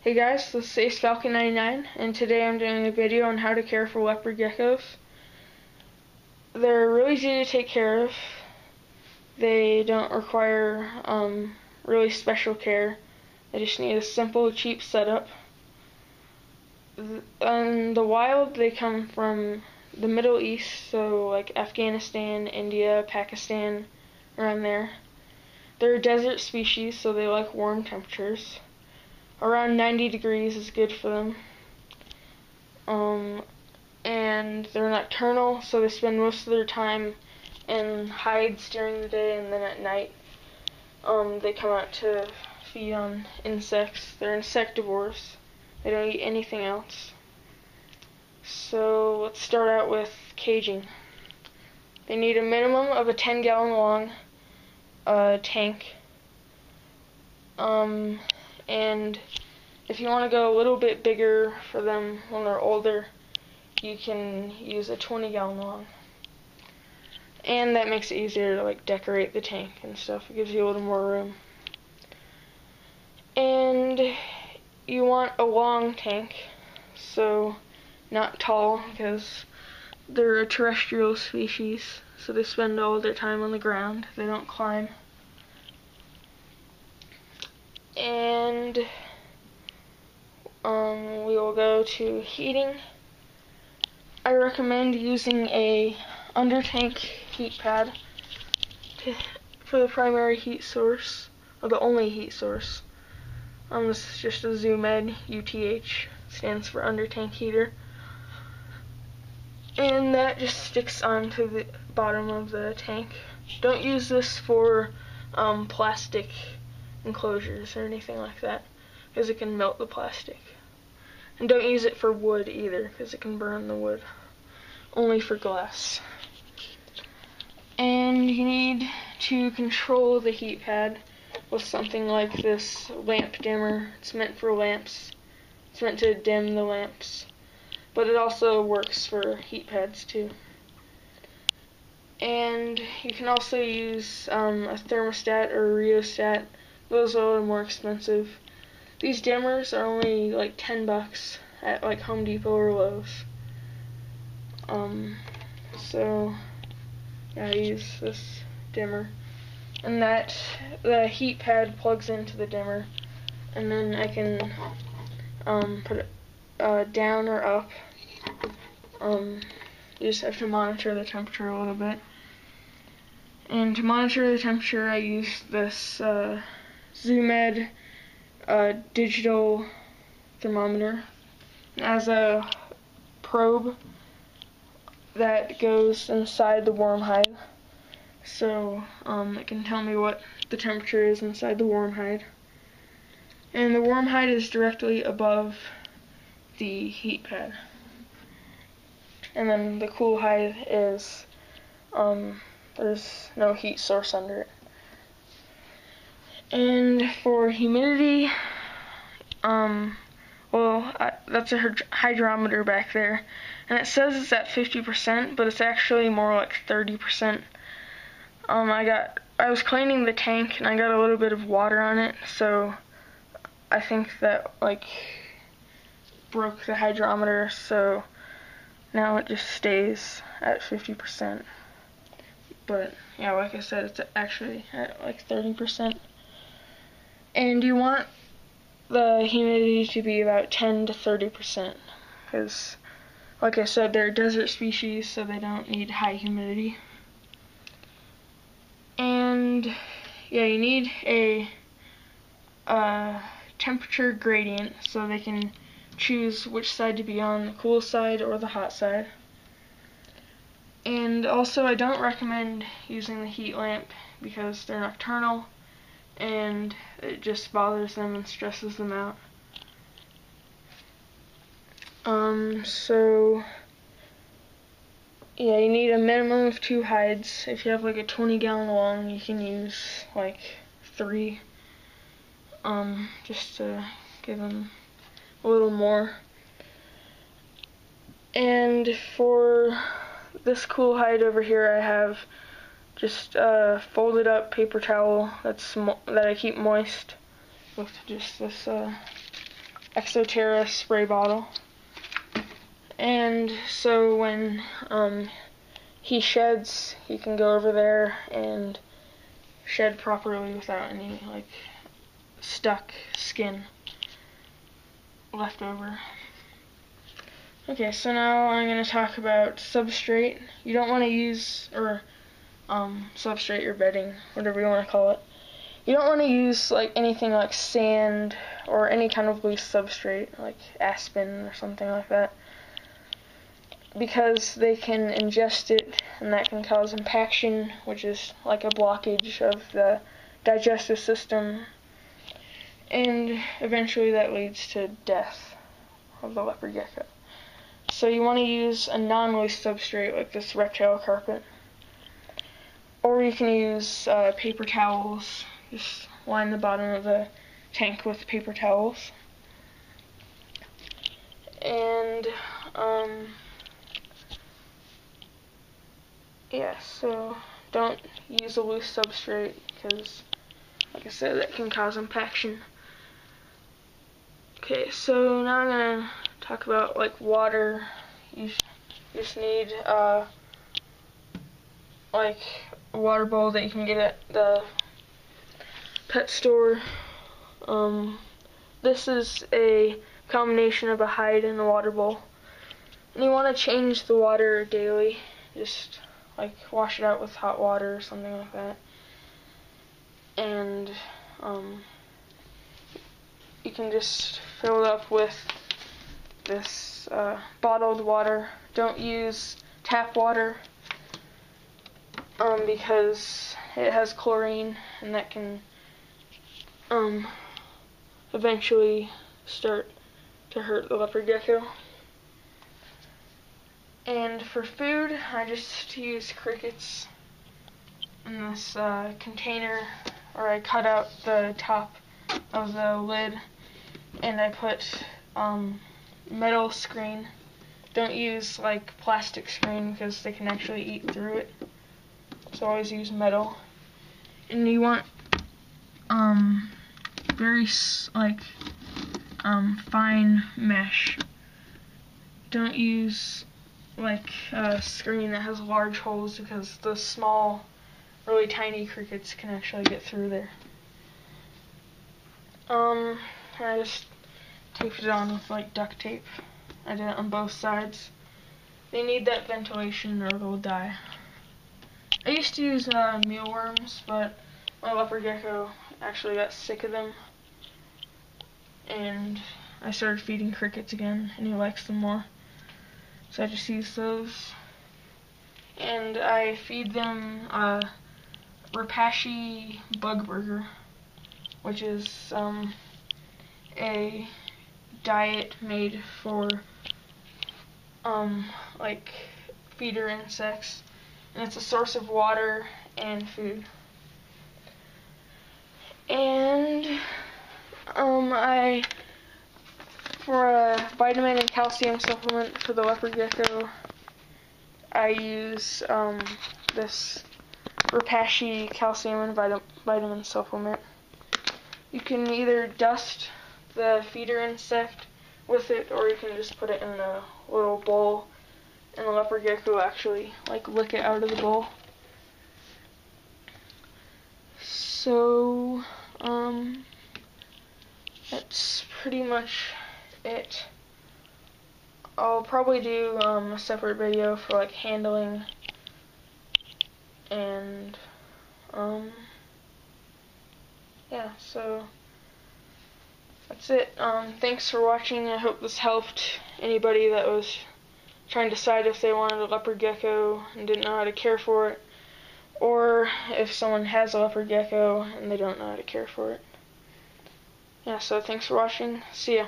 Hey guys, this is Ace Falcon 99, and today I'm doing a video on how to care for leopard geckos. They're really easy to take care of. They don't require really special care. They just need a simple, cheap setup. In the wild, they come from the Middle East, so like Afghanistan, India, Pakistan, around there. They're a desert species, so they like warm temperatures. Around 90 degrees is good for them. And they're nocturnal, so they spend most of their time in hides during the day, and then at night they come out to feed on insects. They're insectivores. They don't eat anything else. So let's start out with caging. They need a minimum of a 10-gallon long tank. And if you want to go a little bit bigger for them when they're older, you can use a 20-gallon long. And that makes it easier to like decorate the tank and stuff. It gives you a little more room. And you want a long tank, so not tall, because they're a terrestrial species, so they spend all their time on the ground. They don't climb. And we will go to heating. I recommend using a under tank heat pad for the primary heat source, or the only heat source. This is just a ZoomEd, UTH, stands for under tank heater. And that just sticks onto the bottom of the tank. Don't use this for plastic enclosures or anything like that, because it can melt the plastic. And don't use it for wood either, because it can burn the wood. Only for glass. And you need to control the heat pad with something like this lamp dimmer. It's meant for lamps. It's meant to dim the lamps. But it also works for heat pads too. And you can also use a thermostat or a rheostat. Those are a little more expensive. These dimmers are only like $10 at like Home Depot or Lowe's. So yeah, I use this dimmer, and the heat pad plugs into the dimmer, and then I can put it down or up. You just have to monitor the temperature a little bit. And to monitor the temperature, I use this ZoomEd digital thermometer. It has a probe that goes inside the warm hide, so it can tell me what the temperature is inside the warm hide. And the warm hide is directly above the heat pad. And then the cool hide is there's no heat source under it. And for humidity, that's a hydrometer back there, and it says it's at 50%, but it's actually more like 30%. I was cleaning the tank and I got a little bit of water on it, so I think that like broke the hydrometer, so now it just stays at 50%. But yeah, like I said, it's actually at like 30%. And you want the humidity to be about 10 to 30%, because like I said, they're a desert species, so they don't need high humidity. And yeah, you need a temperature gradient so they can choose which side to be on, the cool side or the hot side. And also, I don't recommend using the heat lamp because they're nocturnal and it just bothers them and stresses them out. So yeah, you need a minimum of 2 hides. If you have like a 20-gallon long, you can use like 3, just to give them a little more. And for this cool hide over here, I have just folded up paper towel that I keep moist with just this Exoterra spray bottle. And so when he sheds, he can go over there and shed properly without any like stuck skin left over. Okay, so now I'm going to talk about substrate. You don't want to use, or substrate, or bedding, whatever you want to call it. You don't want to use like anything like sand or any kind of loose substrate like aspen or something like that, because they can ingest it and that can cause impaction, which is like a blockage of the digestive system, and eventually that leads to death of the leopard gecko. So you want to use a non-loose substrate like this reptile carpet, or you can use paper towels. Just line the bottom of the tank with paper towels. And yeah, so don't use a loose substrate because, like I said, that can cause impaction. Okay, so now I'm gonna talk about like water. You just need like a water bowl that you can get at the pet store. This is a combination of a hide and a water bowl, and you want to change the water daily. Just like wash it out with hot water or something like that. And you can just fill it up with this bottled water. Don't use tap water because it has chlorine, and that can eventually start to hurt the leopard gecko. And for food, I just use crickets in this container, or I cut out the top of the lid and I put metal screen. Don't use like plastic screen because they can actually eat through it. So always use metal. And you want very fine mesh. Don't use like a screen that has large holes because the small, really tiny crickets can actually get through there. I just taped it on with like duct tape. I did it on both sides. They need that ventilation or they'll die. I used to use mealworms, but my leopard gecko actually got sick of them, and I started feeding crickets again, and he likes them more. So I just use those, and I feed them Rapashi Bug Burger, which is a diet made for like feeder insects, and it's a source of water and food. And for a vitamin and calcium supplement for the leopard gecko, I use this Rapashi calcium and vitamin supplement. You can either dust the feeder insect with it, or you can just put it in a little bowl, and the leopard gecko will actually like lick it out of the bowl. So that's pretty much it. I'll probably do a separate video for like handling, and yeah, so that's it. Thanks for watching. I hope this helped anybody that was trying to decide if they wanted a leopard gecko and didn't know how to care for it, or if someone has a leopard gecko and they don't know how to care for it. Yeah, so thanks for watching. See ya.